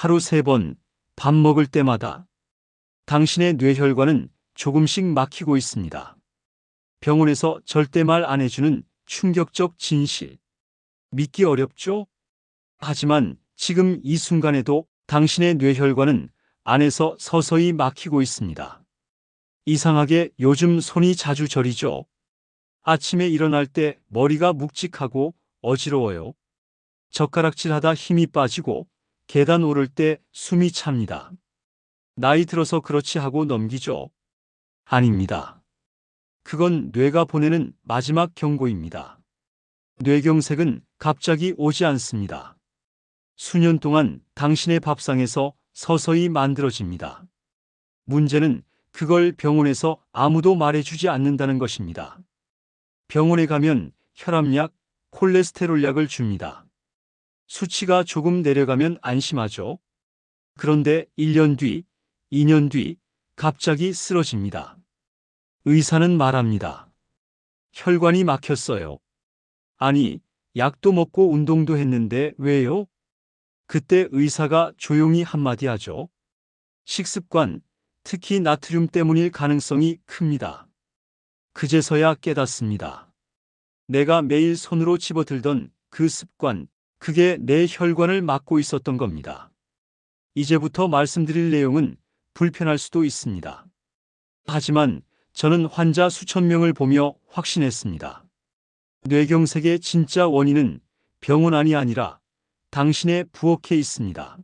하루 3번, 밥 먹을 때마다 당신의 뇌혈관은 조금씩 막히고 있습니다. 병원에서 절대 말 안 해주는 충격적 진실. 믿기 어렵죠? 하지만 지금 이 순간에도 당신의 뇌혈관은 안에서 서서히 막히고 있습니다. 이상하게 요즘 손이 자주 저리죠? 아침에 일어날 때 머리가 묵직하고 어지러워요. 젓가락질하다 힘이 빠지고 계단 오를 때 숨이 찹니다. 나이 들어서 그렇지 하고 넘기죠? 아닙니다. 그건 뇌가 보내는 마지막 경고입니다. 뇌경색은 갑자기 오지 않습니다. 수년 동안 당신의 밥상에서 서서히 만들어집니다. 문제는 그걸 병원에서 아무도 말해주지 않는다는 것입니다. 병원에 가면 혈압약, 콜레스테롤 약을 줍니다. 수치가 조금 내려가면 안심하죠. 그런데 1년 뒤, 2년 뒤 갑자기 쓰러집니다. 의사는 말합니다. 혈관이 막혔어요. 아니, 약도 먹고 운동도 했는데 왜요? 그때 의사가 조용히 한마디 하죠. 식습관, 특히 나트륨 때문일 가능성이 큽니다. 그제서야 깨닫습니다. 내가 매일 손으로 집어들던 그 습관, 그게 내 혈관을 막고 있었던 겁니다. 이제부터 말씀드릴 내용은 불편할 수도 있습니다. 하지만 저는 환자 수천 명을 보며 확신했습니다. 뇌경색의 진짜 원인은 병원 안이 아니라 당신의 부엌에 있습니다.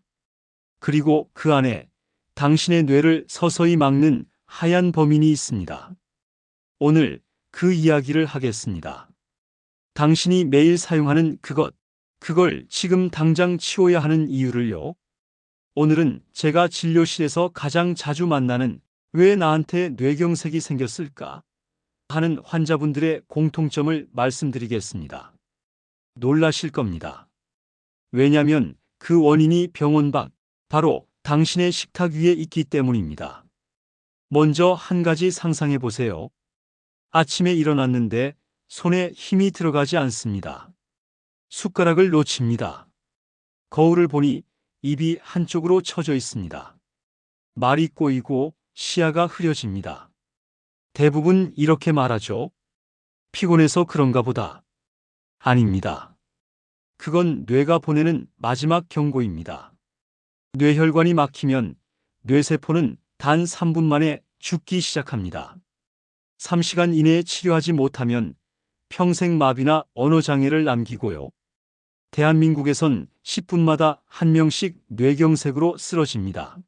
그리고 그 안에 당신의 뇌를 서서히 막는 하얀 범인이 있습니다. 오늘 그 이야기를 하겠습니다. 당신이 매일 사용하는 그걸 지금 당장 치워야 하는 이유를요. 오늘은 제가 진료실에서 가장 자주 만나는 왜 나한테 뇌경색이 생겼을까 하는 환자분들의 공통점을 말씀드리겠습니다. 놀라실 겁니다. 왜냐면 그 원인이 병원 밖, 바로 당신의 식탁 위에 있기 때문입니다. 먼저 한 가지 상상해 보세요. 아침에 일어났는데 손에 힘이 들어가지 않습니다. 숟가락을 놓칩니다. 거울을 보니 입이 한쪽으로 처져 있습니다. 말이 꼬이고 시야가 흐려집니다. 대부분 이렇게 말하죠. 피곤해서 그런가 보다. 아닙니다. 그건 뇌가 보내는 마지막 경고입니다. 뇌혈관이 막히면 뇌세포는 단 3분 만에 죽기 시작합니다. 3시간 이내에 치료하지 못하면 평생 마비나 언어장애를 남기고요. 대한민국에선 10분마다 1명씩 뇌경색으로 쓰러집니다.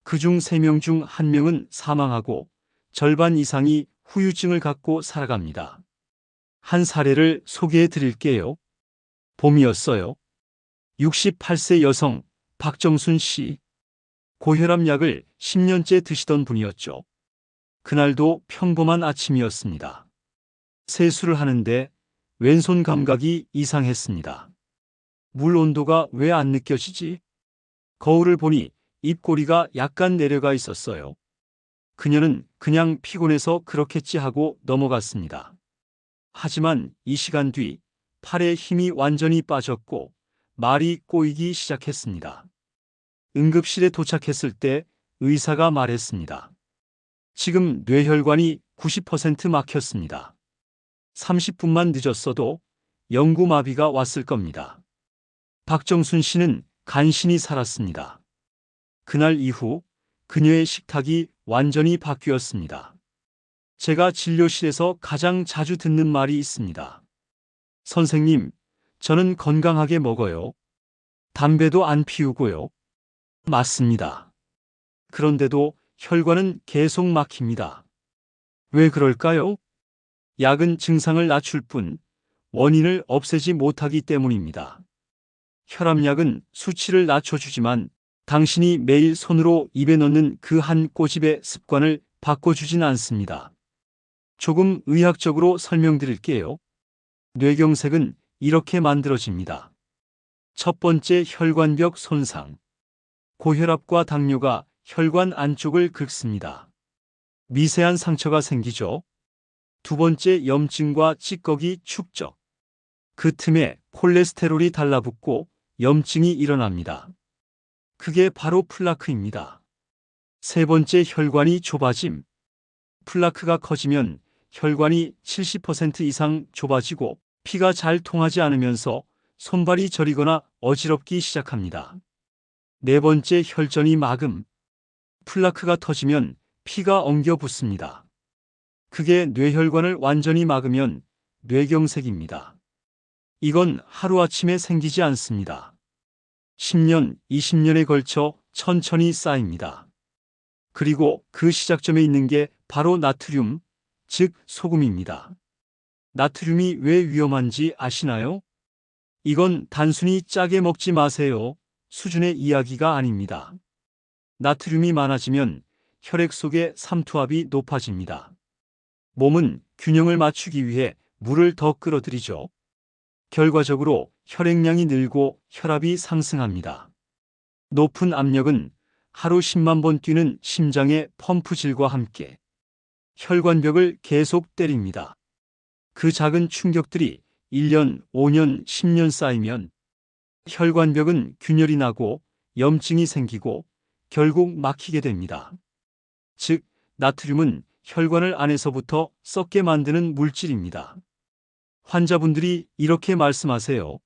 그중 3명 중 1명은 사망하고 절반 이상이 후유증을 갖고 살아갑니다. 한 사례를 소개해 드릴게요. 봄이었어요. 68세 여성 박정순 씨. 고혈압 약을 10년째 드시던 분이었죠. 그날도 평범한 아침이었습니다. 세수를 하는데 왼손 감각이 이상했습니다. 물 온도가 왜 안 느껴지지? 거울을 보니 입꼬리가 약간 내려가 있었어요. 그녀는 그냥 피곤해서 그렇겠지 하고 넘어갔습니다. 하지만 이 시간 뒤 팔에 힘이 완전히 빠졌고 말이 꼬이기 시작했습니다. 응급실에 도착했을 때 의사가 말했습니다. 지금 뇌혈관이 90% 막혔습니다. 30분만 늦었어도 영구마비가 왔을 겁니다. 박정순 씨는 간신히 살았습니다. 그날 이후 그녀의 식탁이 완전히 바뀌었습니다. 제가 진료실에서 가장 자주 듣는 말이 있습니다. 선생님, 저는 건강하게 먹어요. 담배도 안 피우고요. 맞습니다. 그런데도 혈관은 계속 막힙니다. 왜 그럴까요? 약은 증상을 낮출 뿐 원인을 없애지 못하기 때문입니다. 혈압약은 수치를 낮춰주지만 당신이 매일 손으로 입에 넣는 그 한 꼬집의 습관을 바꿔주진 않습니다. 조금 의학적으로 설명드릴게요. 뇌경색은 이렇게 만들어집니다. 첫 번째, 혈관벽 손상. 고혈압과 당뇨가 혈관 안쪽을 긁습니다. 미세한 상처가 생기죠. 두 번째, 염증과 찌꺼기 축적. 그 틈에 콜레스테롤이 달라붙고 염증이 일어납니다. 그게 바로 플라크입니다. 세 번째, 혈관이 좁아짐. 플라크가 커지면 혈관이 70% 이상 좁아지고 피가 잘 통하지 않으면서 손발이 저리거나 어지럽기 시작합니다. 네 번째, 혈전이 막음. 플라크가 터지면 피가 엉겨 붙습니다. 그게 뇌혈관을 완전히 막으면 뇌경색입니다. 이건 하루아침에 생기지 않습니다. 10년, 20년에 걸쳐 천천히 쌓입니다. 그리고 그 시작점에 있는 게 바로 나트륨, 즉 소금입니다. 나트륨이 왜 위험한지 아시나요? 이건 단순히 짜게 먹지 마세요 수준의 이야기가 아닙니다. 나트륨이 많아지면 혈액 속의 삼투압이 높아집니다. 몸은 균형을 맞추기 위해 물을 더 끌어들이죠. 결과적으로 혈액량이 늘고 혈압이 상승합니다. 높은 압력은 하루 10만 번 뛰는 심장의 펌프질과 함께 혈관벽을 계속 때립니다. 그 작은 충격들이 1년, 5년, 10년 쌓이면 혈관벽은 균열이 나고 염증이 생기고 결국 막히게 됩니다. 즉, 나트륨은 혈관을 안에서부터 썩게 만드는 물질입니다. 환자분들이 이렇게 말씀하세요.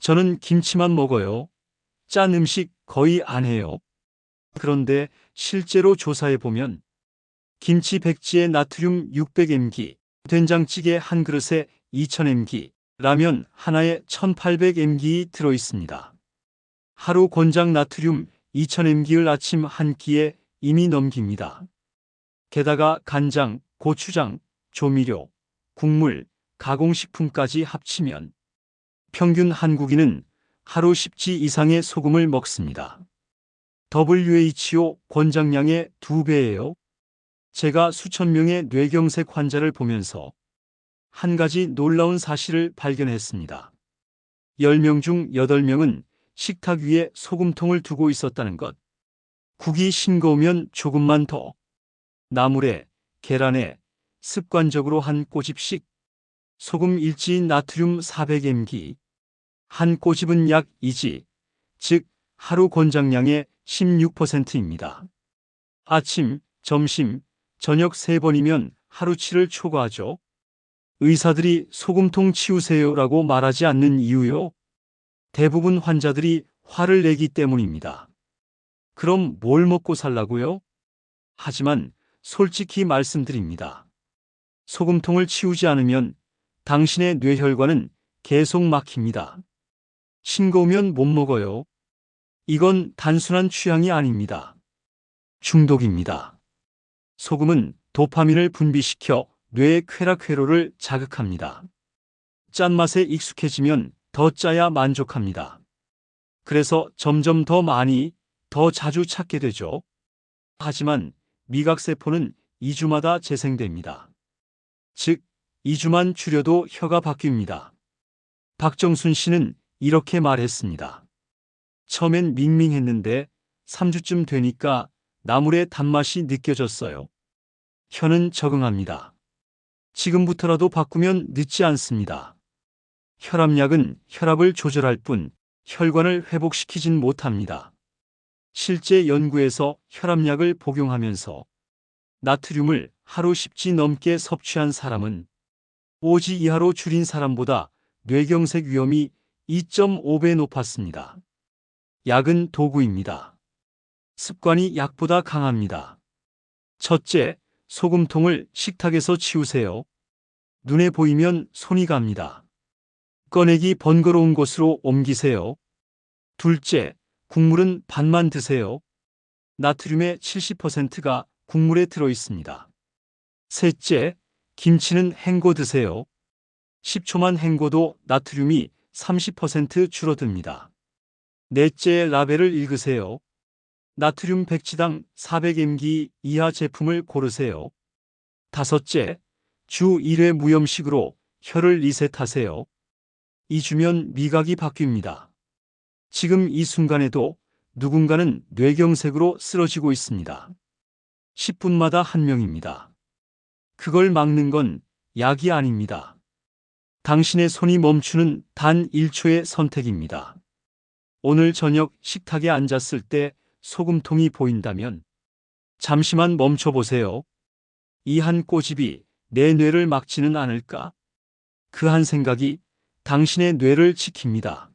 저는 김치만 먹어요. 짠 음식 거의 안 해요. 그런데 실제로 조사해 보면 김치 100지에 나트륨 600mg, 된장찌개 한 그릇에 2000mg, 라면 하나에 1800mg 들어 있습니다. 하루 권장 나트륨 2000mg를 아침 한 끼에 이미 넘깁니다. 게다가 간장, 고추장, 조미료, 국물, 가공식품까지 합치면 평균 한국인은 하루 10지 이상의 소금을 먹습니다. WHO 권장량의 2배예요. 제가 수천 명의 뇌경색 환자를 보면서 한 가지 놀라운 사실을 발견했습니다. 10명 중 8명은 식탁 위에 소금통을 두고 있었다는 것. 국이 싱거우면 조금만 더. 나물에, 계란에 습관적으로 한 꼬집씩. 소금 1지 나트륨 400mg. 한 꼬집은 약 2지, 즉 하루 권장량의 16%입니다. 아침, 점심, 저녁 3번이면 하루치를 초과하죠. 의사들이 소금통 치우세요라고 말하지 않는 이유요. 대부분 환자들이 화를 내기 때문입니다. 그럼 뭘 먹고 살라고요? 하지만 솔직히 말씀드립니다. 소금통을 치우지 않으면 당신의 뇌혈관은 계속 막힙니다. 싱거우면 못 먹어요. 이건 단순한 취향이 아닙니다. 중독입니다. 소금은 도파민을 분비시켜 뇌의 쾌락회로를 자극합니다. 짠맛에 익숙해지면 더 짜야 만족합니다. 그래서 점점 더 많이, 더 자주 찾게 되죠. 하지만 미각세포는 2주마다 재생됩니다. 즉, 2주만 줄여도 혀가 바뀝니다. 박정순 씨는 이렇게 말했습니다. 처음엔 밍밍했는데 3주쯤 되니까 나물의 단맛이 느껴졌어요. 혀는 적응합니다. 지금부터라도 바꾸면 늦지 않습니다. 혈압약은 혈압을 조절할 뿐 혈관을 회복시키진 못합니다. 실제 연구에서 혈압약을 복용하면서 나트륨을 하루 10지 넘게 섭취한 사람은 5지 이하로 줄인 사람보다 뇌경색 위험이 2.5배 높았습니다. 약은 도구입니다. 습관이 약보다 강합니다. 첫째, 소금통을 식탁에서 치우세요. 눈에 보이면 손이 갑니다. 꺼내기 번거로운 곳으로 옮기세요. 둘째, 국물은 반만 드세요. 나트륨의 70%가 국물에 들어 있습니다. 셋째, 김치는 헹궈 드세요. 10초만 헹궈도 나트륨이 30% 줄어듭니다. 넷째, 라벨을 읽으세요. 나트륨 100지당 400mg 이하 제품을 고르세요. 다섯째, 주 1회 무염식으로 혀를 리셋하세요. 2주면 미각이 바뀝니다. 지금 이 순간에도 누군가는 뇌경색으로 쓰러지고 있습니다. 10분마다 한 명입니다. 그걸 막는 건 약이 아닙니다. 당신의 손이 멈추는 단 1초의 선택입니다. 오늘 저녁 식탁에 앉았을 때 소금통이 보인다면 잠시만 멈춰보세요. 이 한 꼬집이 내 뇌를 막지는 않을까? 그 한 생각이 당신의 뇌를 지킵니다.